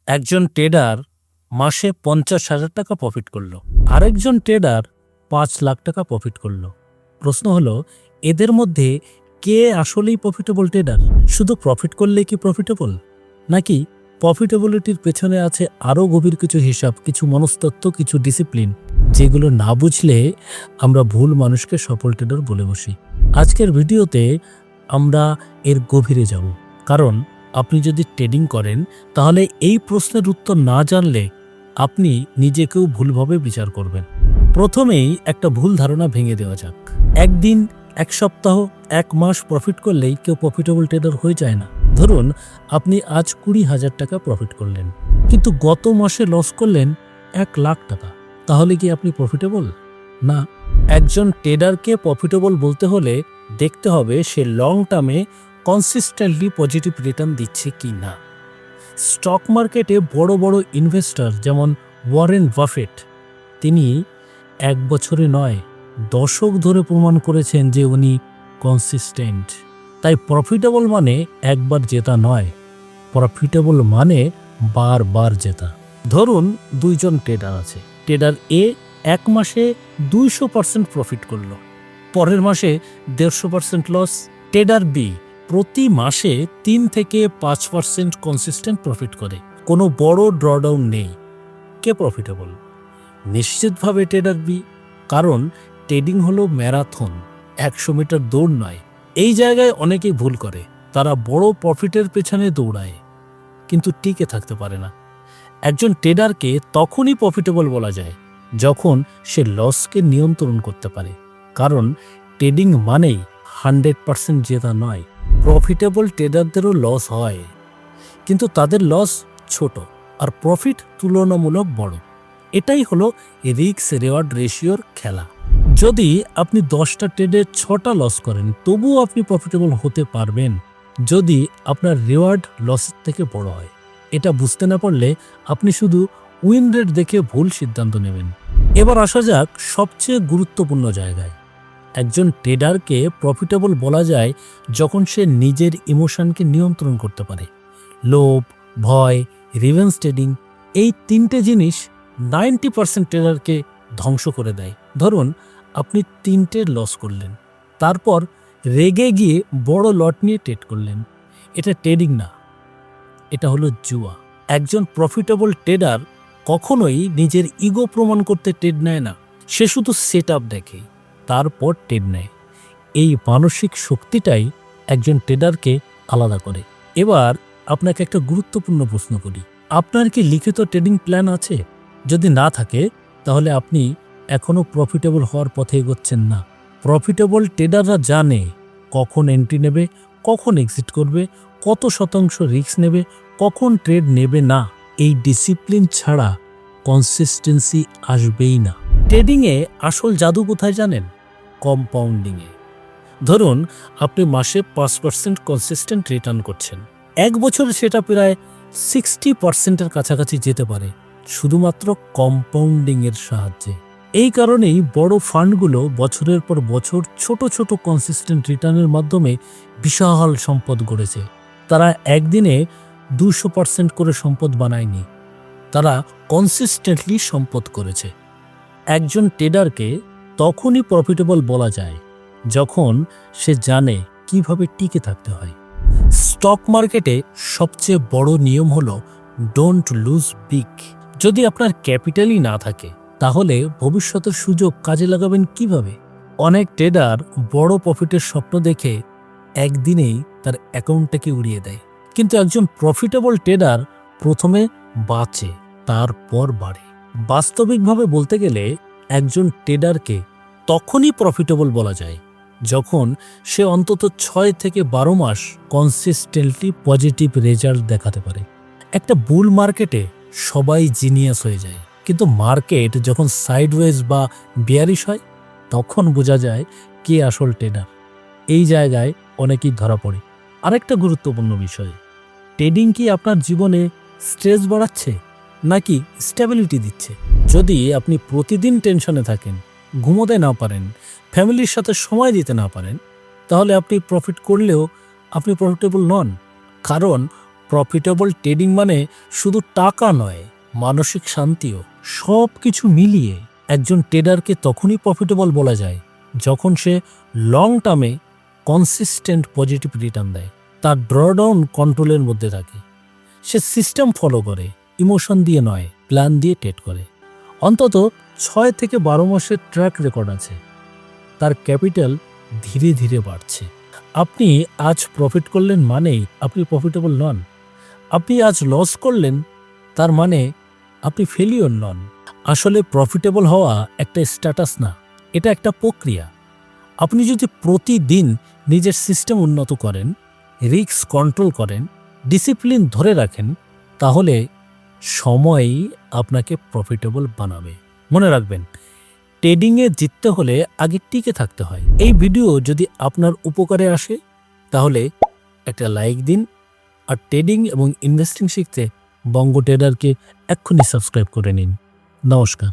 একজন ট্রেডার মাসে 50,000 টাকা প্রফিট করলো, আরেকজন ট্রেডার 5 লাখ টাকা প্রফিট করলো। প্রশ্ন হলো, এদের মধ্যে কে আসলেই প্রফিটেবল ট্রেডার? শুধু প্রফিট করলে কি প্রফিটেবল, নাকি প্রফিটেবিলিটির পেছনে আছে আরও গভীর কিছু হিসাব, কিছু মনস্তত্ত্ব, কিছু ডিসিপ্লিন, যেগুলো না বুঝলে আমরা ভুল মানুষকে সফল ট্রেডার বলে বসি। আজকের ভিডিওতে আমরা এর গভীরে যাব, কারণ আপনি যদি ট্রেডিং করেন তাহলে এই প্রশ্নের উত্তর না জানলে আপনি নিজেকেও ভুলভাবে বিচার করবেন। প্রথমেই একটা ভুল ধারণা ভেঙে দেওয়া যাক। একদিন, এক সপ্তাহ, এক মাস প্রফিট করলেই কেউ প্রফিটেবল ট্রেডার হয়ে যায় না। ধরুন আপনি আজ 20,000 টাকা প্রফিট করলেন, কিন্তু গত মাসে লস করলেন 1 লাখ টাকা, তাহলে কি আপনি প্রফিটেবল? না। একজন ট্রেডারকে প্রফিটেবল বলতে হলে দেখতে হবে সে লং টার্মে কনসিস্টেন্টলি পজিটিভ রিটার্ন দিচ্ছে কি না। স্টক মার্কেটে বড় বড় ইনভেস্টর যেমন ওয়ারেন বাফেট, তিনি 1 বছরে নয়, দশক ধরে প্রমাণ করেছেন যে উনি কনসিস্টেন্ট। তাই প্রফিটেবল মানে একবার জেতা নয়, প্রফিটেবল মানে বারবার জেতা। ধরুন দুইজন ট্রেডার আছে। ট্রেডার এ 1 মাসে 200% প্রফিট করল, পরের মাসে 150% লস। ট্রেডার বি প্রতি মাসে 3 থেকে 5% কনসিস্টেন্ট প্রফিট করে, কোনো বড় ড্রডাউন নেই। কে প্রফিটেবল? নিশ্চিতভাবে ট্রেডার বি, কারণ ট্রেডিং হলো ম্যারাথন, 100 মিটার দৌড় নয়। এই জায়গায় অনেকেই ভুল করে, তারা বড় প্রফিটের পেছনে দৌড়ায় কিন্তু টিকে থাকতে পারে না। একজন ট্রেডারকে তখনই প্রফিটেবল বলা যায় যখন সে লসকে নিয়ন্ত্রণ করতে পারে, কারণ ট্রেডিং মানেই 100% জেতা নয়। প্রফিটেবল ট্রেডারদেরও লস হয়, কিন্তু তাদের লস ছোট আর প্রফিট তুলনামূলক বড়। এটাই হলো রিস্ক রেওয়ার্ড রেশিওর খেলা। যদি আপনি 10টা ট্রেডে 6টা লস করেন, তবুও আপনি প্রফিটেবল হতে পারবেন যদি আপনার রেওয়ার্ড লসের থেকে বড় হয়। এটা বুঝতে না পারলে আপনি শুধু উইন রেট দেখে ভুল সিদ্ধান্ত নেবেন। এবার আসা যাক সবচেয়ে গুরুত্বপূর্ণ জায়গায়। একজন ট্রেডারকে প্রফিটেবল বলা যায় যখন সে নিজের ইমোশনকে নিয়ন্ত্রণ করতে পারে। লোভ, ভয়, রিভেঞ্জ ট্রেডিং, এই 3টে জিনিস 90% ট্রেডারকে ধ্বংস করে দেয়। ধরুন আপনি 3টে লস করলেন, তারপর রেগে গিয়ে বড় লট নিয়ে ট্রেড করলেন। এটা ট্রেডিং না, এটা হলো জুয়া। একজন প্রফিটেবল ট্রেডার কখনোই নিজের ইগো প্রমাণ করতে ট্রেড নেয় না, সে শুধু সেট আপ দেখে, তারপর ট্রেড নেয়। এই মানসিক শক্তিটাই একজন ট্রেডারকে আলাদা করে। এবার আপনাকে একটা গুরুত্বপূর্ণ প্রশ্ন করি, আপনার কি লিখিত ট্রেডিং প্ল্যান আছে? যদি না থাকে তাহলে আপনি এখনও প্রফিটেবল হওয়ার পথে এগোচ্ছেন না। প্রফিটেবল ট্রেডাররা জানে কখন এন্ট্রি নেবে, কখন এক্সিট করবে, কত শতাংশ রিস্ক নেবে, কখন ট্রেড নেবে না। এই ডিসিপ্লিন ছাড়া কনসিস্টেন্সি আসবেই না। ট্রেডিংয়ে আসল জাদু কোথায় জানেন? কম্পাউন্ডিংয়ে। ধরুন আপনি মাসে 5% কনসিস্টেন্ট রিটার্ন করছেন, 1 বছরে সেটা প্রায় 60%-এর কাছাকাছি যেতে পারে শুধুমাত্র কম্পাউন্ডিংয়ের সাহায্যে। এই কারণেই বড় ফান্ডগুলো বছরের পর বছর ছোট ছোট কনসিস্টেন্ট রিটার্নের মাধ্যমে বিশাল সম্পদ গড়েছে। তারা একদিনে 200% করে সম্পদ বানায়নি, তারা কনসিস্টেন্টলি সম্পদ করেছে। একজন ট্রেডারকে তখনই প্রফিটেবল বলা যায় যখন সে জানে কিভাবে টিকে থাকতে হয়। স্টক মার্কেটে সবচেয়ে বড় নিয়ম হলো ডোন্ট লুজ বিগ। যদি আপনার ক্যাপিটালই না থাকে তাহলে ভবিষ্যতের সুযোগ কাজে লাগাবেন কিভাবে? অনেক ট্রেডার বড় প্রফিটের স্বপ্ন দেখে একদিনেই তার অ্যাকাউন্টটাকে উড়িয়ে দেয়, কিন্তু একজন প্রফিটেবল ট্রেডার প্রথমে বাঁচে, তারপর বাড়ে। বাস্তবিকভাবে বলতে গেলে একজন ট্রেডারকে তখনই প্রফিটেবল বলা যায় যখন সে অন্তত 6 থেকে 12 মাস কনসিস্টেন্টলি পজিটিভ রেজাল্ট দেখাতে পারে। একটা বুল মার্কেটে সবাই জিনিয়াস হয়ে যায়, কিন্তু মার্কেট যখন সাইডওয়েজ বা বিয়ারিশ হয় তখন বোঝা যায় কে আসল ট্রেডার। এই জায়গায় অনেকেই ধরা পড়ে। আরেকটা গুরুত্বপূর্ণ বিষয়, ট্রেডিং কি আপনার জীবনে স্ট্রেস বাড়াচ্ছে নাকি স্টেবিলিটি দিচ্ছে? যদি আপনি প্রতিদিন টেনশনে থাকেন, ঘুমোতে না পারেন, ফ্যামিলির সাথে সময় দিতে না পারেন, তাহলে আপনি প্রফিট করলেও আপনি প্রফিটেবল নন, কারণ প্রফিটেবল ট্রেডিং মানে শুধু টাকা নয়, মানসিক শান্তিও। সব কিছু মিলিয়ে একজন ট্রেডারকে তখনই প্রফিটেবল বলা যায় যখন সে লং টার্মে কনসিস্টেন্ট পজিটিভ রিটার্ন দেয়, তার ড্রডাউন কন্ট্রোলের মধ্যে থাকে, সে সিস্টেম ফলো করে, ইমোশন দিয়ে নয়, প্ল্যান দিয়ে ট্রেড করে। অন্তত 6 থেকে 12 মাসের ট্র্যাক রেকর্ড আছে, তার ক্যাপিটাল ধীরে ধীরে বাড়ছে। আপনি আজ প্রফিট করলেন মানেই আপনি প্রফিটেবল নন। আপনি আজ লস করলেন তার মানে আপনি ফেলিওর নন। আসলে প্রফিটেবল হওয়া একটা স্ট্যাটাস না, এটা একটা প্রক্রিয়া। আপনি যদি প্রতিদিন নিজের সিস্টেম উন্নত করেন, রিস্ক কন্ট্রোল করেন, ডিসিপ্লিন ধরে রাখেন, তাহলে সময়ই আপনাকে প্রফিটেবল বানাবে। মনে রাখবেন, ট্রেডিংয়ে জিততে হলে আগে টিকে থাকতে হয়। এই ভিডিও যদি আপনার উপকারে আসে তাহলে একটা লাইক দিন, আর ট্রেডিং এবং ইনভেস্টিং শিখতে বঙ্গ ট্রেডারকে এক্ষুনি সাবস্ক্রাইব করে নিন। নমস্কার।